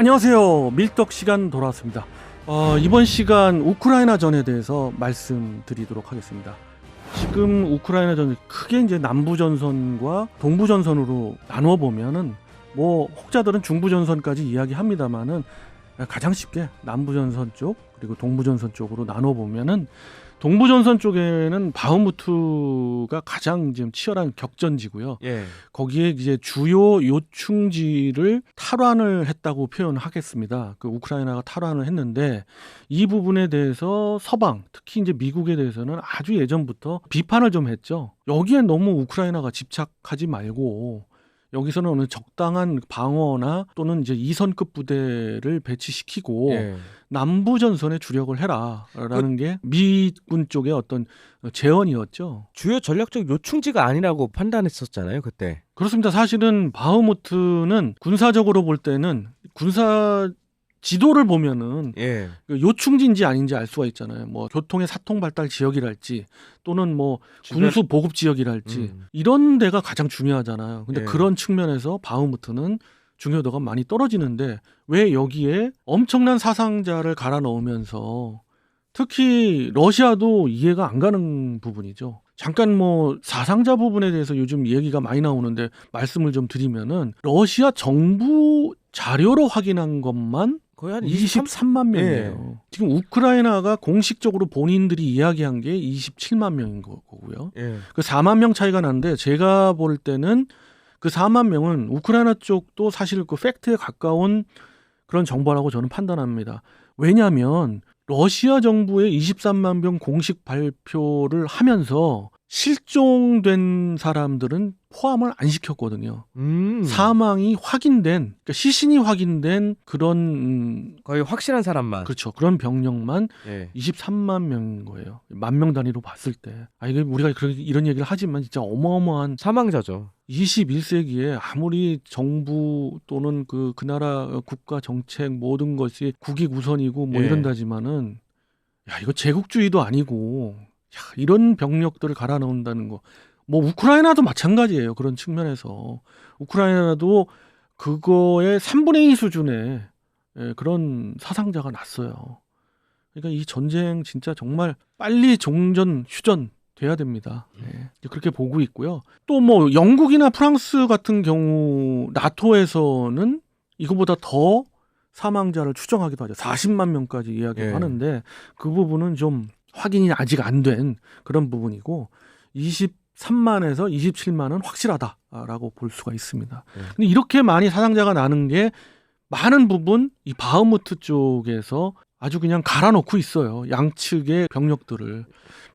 안녕하세요. 밀떡 시간 돌아왔습니다. 이번 시간 우크라이나전에 대해서 말씀드리도록 하겠습니다. 지금 우크라이나전이 크게 이제 남부전선과 동부전선으로 나누어 보면은 혹자들은 중부전선까지 이야기합니다만은 가장 쉽게 남부전선 쪽 그리고 동부전선 쪽으로 나누어 보면은 동부전선 쪽에는 바흐무트가 가장 지금 치열한 격전지고요. 예. 거기에 이제 주요 요충지를 탈환을 했다고 표현하겠습니다. 그 우크라이나가 탈환을 했는데 이 부분에 대해서 서방, 특히 이제 미국에 대해서는 아주 예전부터 비판을 좀 했죠. 여기에 너무 우크라이나가 집착하지 말고 여기서는 어느 적당한 방어나 또는 이제 2선급 부대를 배치시키고 예. 남부 전선에 주력을 해라라는 게 미군 쪽의 어떤 제언이었죠. 주요 전략적 요충지가 아니라고 판단했었잖아요, 그때. 그렇습니다. 사실은 바흐무트는 군사적으로 볼 때는 군사 지도를 보면은 예. 요충지인지 아닌지 알 수가 있잖아요. 교통의 사통 발달 지역이랄지 또는 군수 보급 지역이랄지 이런 데가 가장 중요하잖아요. 근데 예. 그런 측면에서 바흐무트는 중요도가 많이 떨어지는데 왜 여기에 엄청난 사상자를 갈아 넣으면서 특히 러시아도 이해가 안 가는 부분이죠. 잠깐 사상자 부분에 대해서 요즘 얘기가 많이 나오는데 말씀을 좀 드리면은 러시아 정부 자료로 확인한 것만 거의 한 23만 명이에요. 예. 지금 우크라이나가 공식적으로 본인들이 이야기한 게 27만 명인 거고요. 예. 그 4만 명 차이가 나는데 제가 볼 때는 그 4만 명은 우크라이나 쪽도 사실 그 팩트에 가까운 그런 정보라고 저는 판단합니다. 왜냐하면 러시아 정부의 23만 명 공식 발표를 하면서 실종된 사람들은 포함을 안 시켰거든요. 사망이 확인된, 그러니까 시신이 확인된 그런 거의 확실한 사람만. 그렇죠. 그런 병력만 예. 23만 명인 거예요. 만 명 단위로 봤을 때. 이게 우리가 이런 얘기를 하지만 진짜 어마어마한 사망자죠. 21세기에 아무리 정부 또는 그 나라 국가 정책 모든 것이 국익 우선이고 예. 이런다지만은 이거 제국주의도 아니고 이런 병력들을 갈아 넣는다는 거. 우크라이나도 마찬가지예요. 그런 측면에서 우크라이나도 그거의 3분의 2 수준의 그런 사상자가 났어요. 그러니까 이 전쟁 진짜 정말 빨리 종전 휴전 돼야 됩니다. 네. 그렇게 보고 있고요. 또 영국이나 프랑스 같은 경우 나토에서는 이거보다 더 사망자를 추정하기도 하죠. 40만 명까지 이야기를 예. 하는데 그 부분은 좀 확인이 아직 안 된 그런 부분이고 23만에서 27만은 확실하다라고 볼 수가 있습니다. 근데 이렇게 많이 사상자가 나는 게 많은 부분 이 바흐무트 쪽에서 아주 그냥 갈아놓고 있어요. 양측의 병력들을.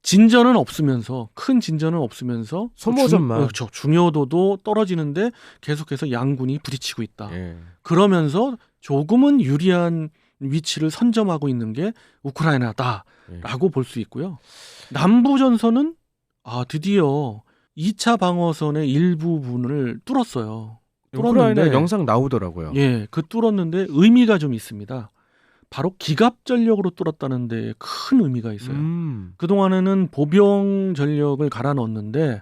진전은 없으면서 큰 진전은 없으면서 소모전만. 그렇죠. 중요도도 떨어지는데 계속해서 양군이 부딪히고 있다. 예. 그러면서 조금은 유리한 위치를 선점하고 있는 게 우크라이나다라고 볼 수 있고요. 남부 전선은 드디어 2차 방어선의 일부분을 뚫었어요. 우크라이나 영상 나오더라고요. 예, 뚫었는데 의미가 좀 있습니다. 바로 기갑 전력으로 뚫었다는 데 큰 의미가 있어요. 그동안에는 보병 전력을 갈아 넣었는데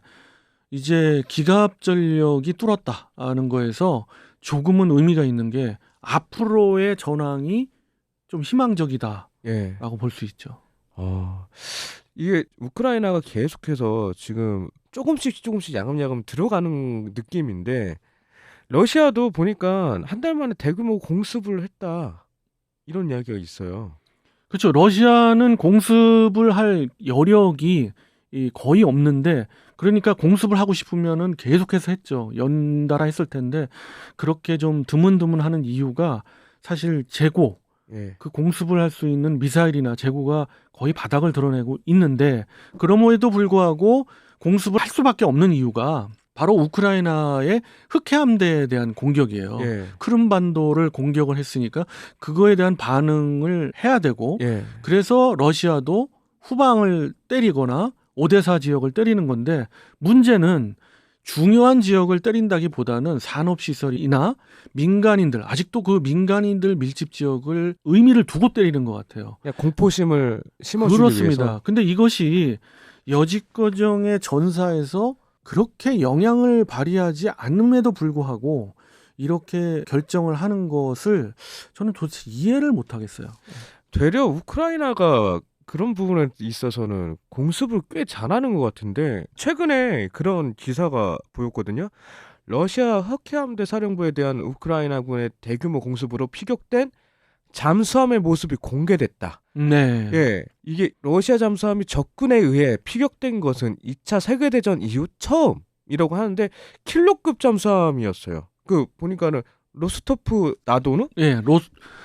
이제 기갑 전력이 뚫었다는 거에서 조금은 의미가 있는 게 앞으로의 전황이 좀 희망적이다라고 예. 볼 수 있죠. 이게 우크라이나가 계속해서 지금 조금씩 야금야금 들어가는 느낌인데 러시아도 보니까 한 달 만에 대규모 공습을 했다. 이런 이야기가 있어요. 그렇죠. 러시아는 공습을 할 여력이 거의 없는데 그러니까 공습을 하고 싶으면은 계속해서 했죠. 연달아 했을 텐데 그렇게 좀 드문드문하는 이유가 사실 재고 예. 그 공습을 할 수 있는 미사일이나 재고가 거의 바닥을 드러내고 있는데 그럼에도 불구하고 공습을 할 수밖에 없는 이유가 바로 우크라이나의 흑해함대에 대한 공격이에요. 예. 크림반도를 공격을 했으니까 그거에 대한 반응을 해야 되고 예. 그래서 러시아도 후방을 때리거나 오데사 지역을 때리는 건데 문제는 중요한 지역을 때린다기보다는 산업시설이나 민간인들 아직도 그 민간인들 밀집 지역을 의미를 두고 때리는 것 같아요. 그냥 공포심을 심어주기 그렇습니다. 위해서. 근데 이것이 여직거정의 전사에서 그렇게 영향을 발휘하지 않음에도 불구하고 이렇게 결정을 하는 것을 저는 도대체 이해를 못 하겠어요. 되려 우크라이나가 그런 부분에 있어서는 공습을 꽤 잘하는 것 같은데 최근에 그런 기사가 보였거든요. 러시아 흑해함대 사령부에 대한 우크라이나군의 대규모 공습으로 피격된 잠수함의 모습이 공개됐다. 네. 예, 이게 러시아 잠수함이 적군에 의해 피격된 것은 2차 세계대전 이후 처음이라고 하는데 킬로급 잠수함이었어요. 그 보니까는 로스토프 나도누? 예,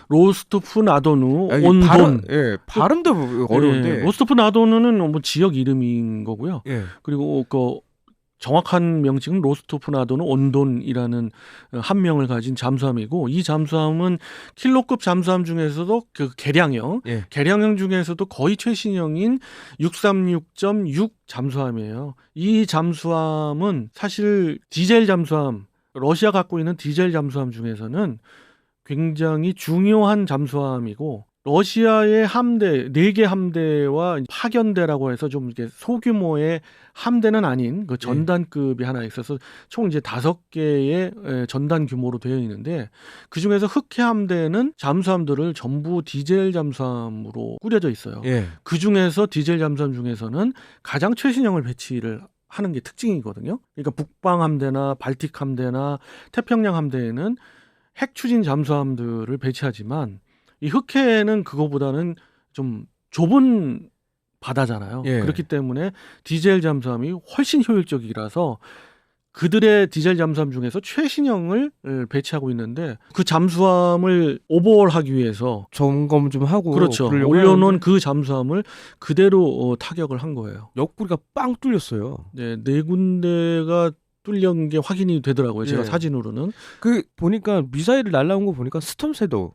로스토프 나도누 아, 이게 온돈. 발음도 어려운데. 예, 로스토프 나도누는 뭐 지역 이름인 거고요. 예. 그리고 그 정확한 명칭은 로스토프 나도누 온돈이라는 함명을 가진 잠수함이고, 이 잠수함은 킬로급 잠수함 중에서도 그 개량형 중에서도 거의 최신형인 636.6 잠수함이에요. 이 잠수함은 사실 디젤 잠수함, 러시아 갖고 있는 디젤 잠수함 중에서는 굉장히 중요한 잠수함이고, 러시아의 함대 4개 함대와 파견대라고 해서 좀 이렇게 소규모의 함대는 아닌 그 전단급이 하나 있어서 총 이제 5개의 전단 규모로 되어 있는데, 그 중에서 흑해 함대는 잠수함들을 전부 디젤 잠수함으로 꾸려져 있어요. 예. 그 중에서 디젤 잠수함 중에서는 가장 최신형을 배치를 하는 게 특징이거든요. 그러니까 북방 함대나 발틱 함대나 태평양 함대에는 핵 추진 잠수함들을 배치하지만, 이 흑해는 그거보다는 좀 좁은 바다잖아요. 예. 그렇기 때문에 디젤 잠수함이 훨씬 효율적이라서 그들의 디젤 잠수함 중에서 최신형을 배치하고 있는데, 그 잠수함을 오버홀하기 위해서 점검 좀 하고 그렇죠. 그러려고 올려놓은 하는데 그 잠수함을 그대로 타격을 한 거예요. 옆구리가 빵 뚫렸어요. 네, 4군데가 뚫린 게 확인이 되더라고요. 제가 예. 사진으로는. 그 보니까 미사일을 날라온 거 보니까 스톰 섀도우.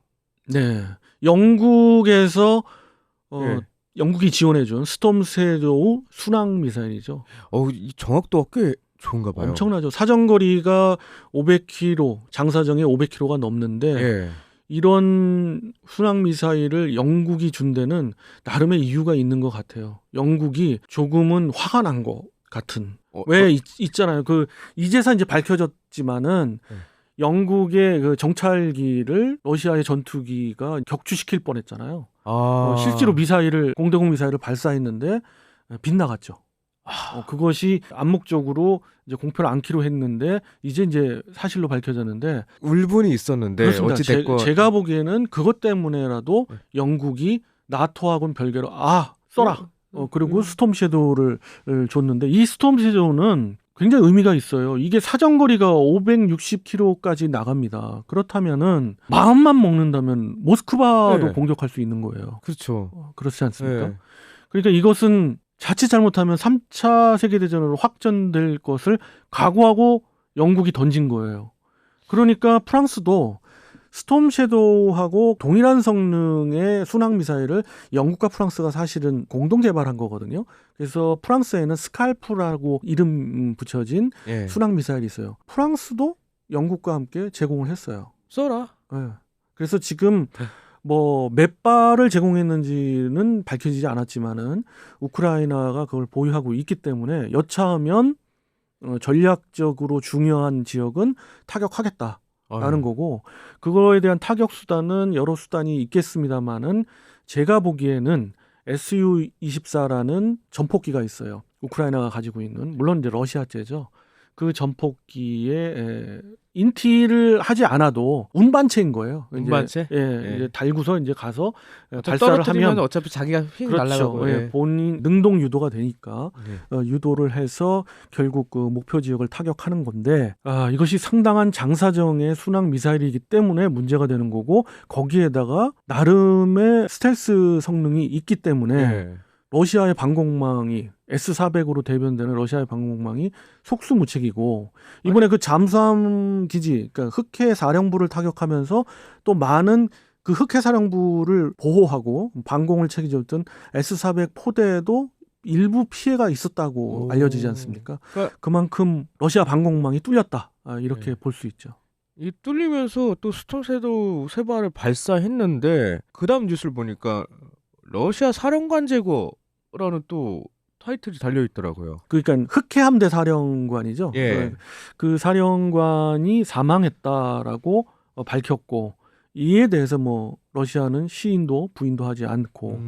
네, 영국에서 예. 영국이 지원해준 스톰 섀도우 순항 미사일이죠. 이 정확도가 꽤 좋은가 봐요. 엄청나죠. 사정거리가 500km, 장사정에 500km가 넘는데, 예. 이런 순항 미사일을 영국이 준 데는 나름의 이유가 있는 것 같아요. 영국이 조금은 화가 난 것 같은. 왜 있잖아요. 그 이제서 이제 밝혀졌지만은 영국의 그 정찰기를 러시아의 전투기가 격추시킬 뻔했잖아요. 실제로 공대공 미사일을 발사했는데 빗나갔죠. 그것이 암묵적으로 이제 공표를 안기로 했는데, 이제 사실로 밝혀졌는데, 울분이 있었는데 그렇습니다. 어찌 됐건 제가 보기에는 그것 때문에라도 영국이 나토하고는 별개로 써라. 그리고 스톰 섀도우를 줬는데, 이 스톰 섀도우는 굉장히 의미가 있어요. 이게 사정거리가 560km까지 나갑니다. 그렇다면은 마음만 먹는다면 모스크바도 공격할 수 있는 거예요. 그렇죠. 그렇지 않습니까? 그러니까 이것은 자칫 잘못하면 3차 세계대전으로 확전될 것을 각오하고 영국이 던진 거예요. 그러니까 프랑스도 스톰 섀도우하고 동일한 성능의 순항 미사일을 영국과 프랑스가 사실은 공동 개발한 거거든요. 그래서 프랑스에는 스칼프라고 이름 붙여진 순항 미사일이 있어요. 프랑스도 영국과 함께 제공을 했어요. 써라. 네. 그래서 지금 몇 발을 제공했는지는 밝혀지지 않았지만은 우크라이나가 그걸 보유하고 있기 때문에 여차하면 전략적으로 중요한 지역은 타격하겠다라는 거고, 그거에 대한 타격 수단은 여러 수단이 있겠습니다만은 제가 보기에는 Su-24라는 전폭기가 있어요. 우크라이나가 가지고 있는, 물론 이제 러시아제죠. 그 전폭기에 인티를 하지 않아도 운반체인 거예요. 운반체? 이제 달구서 이제 가서 발사를 떨어뜨리면 하면 어차피 자기가 휙 그렇죠. 날아가고 본인 능동 유도가 되니까 유도를 해서 결국 그 목표 지역을 타격하는 건데, 이것이 상당한 장사정의 순항 미사일이기 때문에 문제가 되는 거고, 거기에다가 나름의 스텔스 성능이 있기 때문에 러시아의 방공망이 S-400으로 대변되는 러시아의 방공망이 속수무책이고, 이번에 그 잠수함 기지, 그러니까 흑해 사령부를 타격하면서 또 많은 그 흑해 사령부를 보호하고 방공을 책임졌던 S-400 포대에도 일부 피해가 있었다고 알려지지 않습니까? 그러니까 그만큼 러시아 방공망이 뚫렸다, 이렇게 볼 수 있죠. 이 뚫리면서 또 스톰 섀도우 3발을 발사했는데, 그 다음 뉴스를 보니까 러시아 사령관 제거라는 또 타이틀이 달려 있더라고요. 그러니까 흑해함대 사령관이죠. 예. 그 사령관이 사망했다라고 밝혔고 이에 대해서 뭐 러시아는 시인도 부인도 하지 않고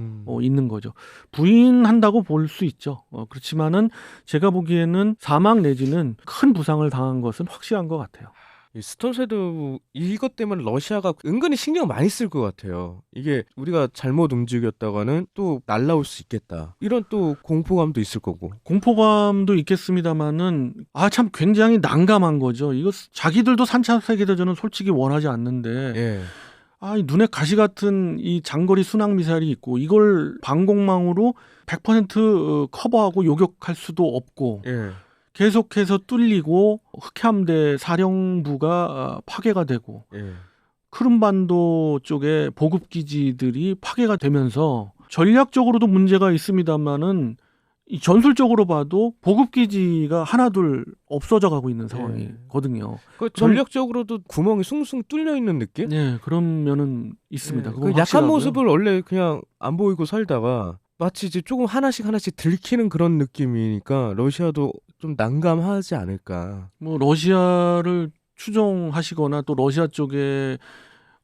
있는 거죠. 부인한다고 볼 수 있죠. 그렇지만은 제가 보기에는 사망 내지는 큰 부상을 당한 것은 확실한 것 같아요. 이 스톰쉐도 이것 때문에 러시아가 은근히 신경 많이 쓸 것 같아요. 이게 우리가 잘못 움직였다가는 또 날라올 수 있겠다. 이런 또 공포감도 있을 거고. 공포감도 있겠습니다만은 참 굉장히 난감한 거죠. 이거 자기들도 3차 세계대전은 솔직히 원하지 않는데 예. 이 눈에 가시 같은 이 장거리 순항 미사일이 있고 이걸 방공망으로 100% 커버하고 요격할 수도 없고 예. 계속해서 뚫리고 흑해함대 사령부가 파괴가 되고 예. 크림반도 쪽에 보급 기지들이 파괴가 되면서 전략적으로도 문제가 있습니다만은 이 전술적으로 봐도 보급 기지가 하나둘 없어져 가고 있는 상황이거든요. 그 전략적으로도 구멍이 숭숭 뚫려 있는 느낌? 네, 그런 면은 있습니다. 그 그건 약한 확실하고요. 모습을 원래 그냥 안 보이고 살다가 마치 이제 조금 하나씩 들키는 그런 느낌이니까 러시아도 좀 난감하지 않을까. 뭐 러시아를 추종하시거나 또 러시아 쪽에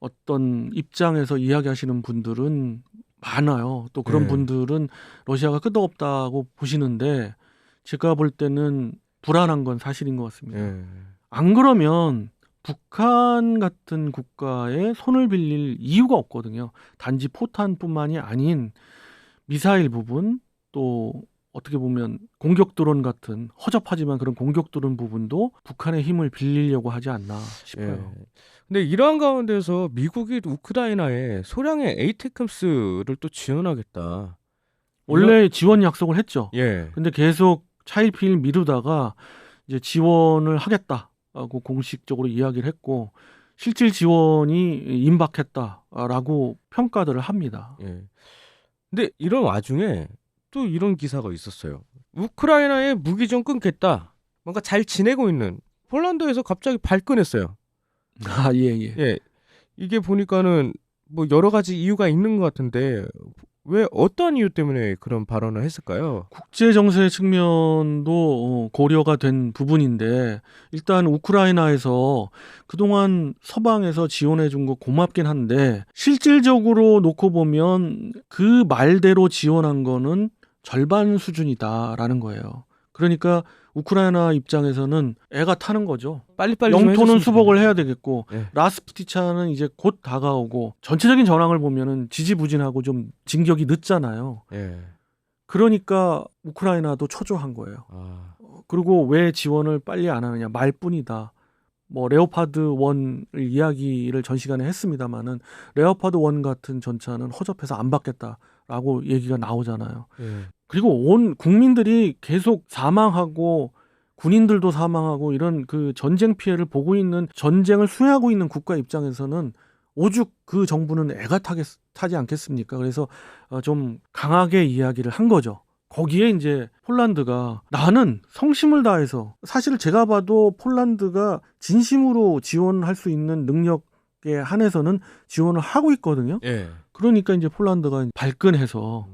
어떤 입장에서 이야기하시는 분들은 많아요. 또 그런 네. 분들은 러시아가 끄떡없다고 보시는데 제가 볼 때는 불안한 건 사실인 것 같습니다. 예. 안 그러면 북한 같은 국가에 손을 빌릴 이유가 없거든요. 단지 포탄뿐만이 아닌 미사일 부분 또 어떻게 보면 공격 드론 같은 허접하지만 그런 공격 드론 부분도 북한의 힘을 빌리려고 하지 않나 싶어요. 예. 근데 이러한 가운데서 미국이 우크라이나에 소량의 에이테크스를 또 지원하겠다. 원래 지원 약속을 했죠. 예. 근데 계속 차일피일 미루다가 이제 지원을 하겠다고 공식적으로 이야기를 했고 실질 지원이 임박했다라고 평가들을 합니다. 예. 근데 이런 와중에 또 이런 기사가 있었어요. 우크라이나에 무기 좀 끊겠다. 뭔가 잘 지내고 있는 폴란드에서 갑자기 발끈했어요. 예. 예. 이게 보니까는 뭐 여러 가지 이유가 있는 것 같은데 왜 어떤 이유 때문에 그런 발언을 했을까요? 국제 정세 측면도 고려가 된 부분인데 일단 우크라이나에서 그동안 서방에서 지원해 준 거 고맙긴 한데 실질적으로 놓고 보면 그 말대로 지원한 거는 절반 수준이다라는 거예요. 그러니까 우크라이나 입장에서는 애가 타는 거죠. 빨리빨리 좀 영토는 해줬으면 수복을 좋겠네요. 해야 되겠고 예. 라스푸티차는 이제 곧 다가오고 전체적인 전황을 보면은 지지부진하고 좀 진격이 늦잖아요. 예. 그러니까 우크라이나도 초조한 거예요. 아. 그리고 왜 지원을 빨리 안 하느냐 말뿐이다. 뭐 레오파드 1을 이야기를 전 시간에 했습니다마는 레오파드 1 같은 전차는 허접해서 안 받겠다라고 얘기가 나오잖아요. 예. 그리고 온 국민들이 계속 사망하고 군인들도 사망하고 이런 그 전쟁 피해를 보고 있는 전쟁을 수행하고 있는 국가 입장에서는 오죽 그 정부는 애가 타지 않겠습니까? 그래서 좀 강하게 이야기를 한 거죠. 거기에 이제 폴란드가 나는 성심을 다해서 사실 제가 봐도 폴란드가 진심으로 지원할 수 있는 능력에 한해서는 지원을 하고 있거든요. 예. 그러니까 이제 폴란드가 발끈해서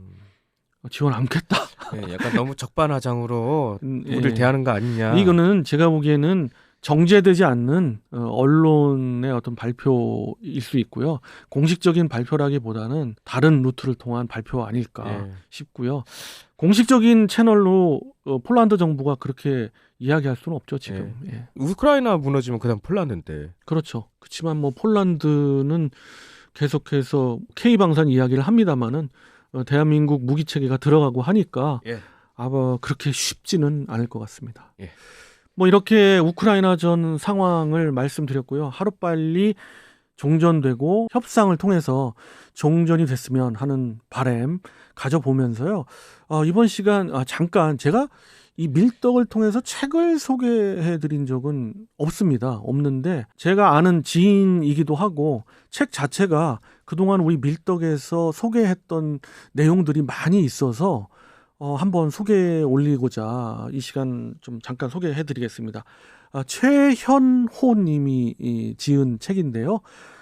지원 안 하겠다. 예. 약간 너무 적반하장으로 우리를 예. 대하는 거 아니냐. 이거는 제가 보기에는 정제되지 않는 언론의 어떤 발표일 수 있고요. 공식적인 발표라기보다는 다른 루트를 통한 발표 아닐까 예. 싶고요. 공식적인 채널로 폴란드 정부가 그렇게 이야기할 수는 없죠 지금. 예. 우크라이나 무너지면 그다음 폴란드인데. 그렇죠. 그렇지만 뭐 폴란드는 계속해서 K 방산 이야기를 합니다만은 대한민국 무기 체계가 들어가고 하니까 예. 아마 그렇게 쉽지는 않을 것 같습니다. 예. 뭐 이렇게 우크라이나 전 상황을 말씀드렸고요. 하루빨리 종전되고 협상을 통해서 종전이 됐으면 하는 바람 가져보면서요. 이번 시간 잠깐 제가 이 밀떡을 통해서 책을 소개해드린 적은 없는데 제가 아는 지인이기도 하고 책 자체가 그동안 우리 밀떡에서 소개했던 내용들이 많이 있어서 한번 소개해 올리고자 이 시간 좀 잠깐 소개해 드리겠습니다. 최현호 님이 지은 책인데요.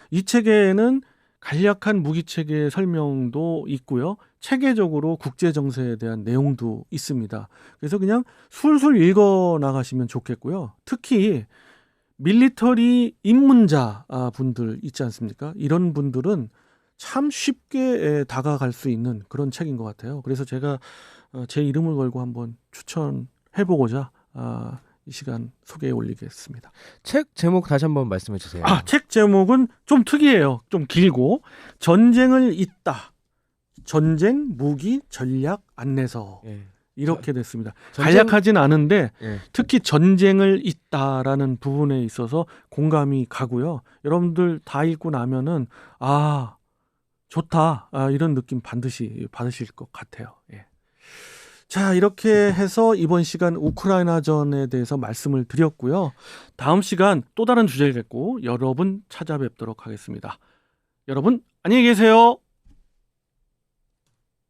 이 책에는 간략한 무기 체계 설명도 있고요. 체계적으로 국제 정세에 대한 내용도 있습니다. 그래서 그냥 술술 읽어 나가시면 좋겠고요. 특히 밀리터리 입문자 분들 있지 않습니까? 이런 분들은 참 쉽게 다가갈 수 있는 그런 책인 것 같아요. 그래서 제가 제 이름을 걸고 한번 추천해보고자 이 시간 소개해 올리겠습니다. 책 제목 다시 한번 말씀해 주세요. 책 제목은 좀 특이해요. 좀 길고 전쟁을 잇다. 전쟁, 무기, 전략, 안내서 예. 이렇게 됐습니다. 전쟁- 간략하진 않은데 예. 특히 전쟁을 잇다라는 부분에 있어서 공감이 가고요. 여러분들 다 읽고 나면은 좋다 이런 느낌 반드시 받으실 것 같아요. 예. 자, 이렇게 해서 이번 시간 우크라이나전에 대해서 말씀을 드렸고요. 다음 시간 또 다른 주제를 갖고 여러분 찾아뵙도록 하겠습니다. 여러분 안녕히 계세요.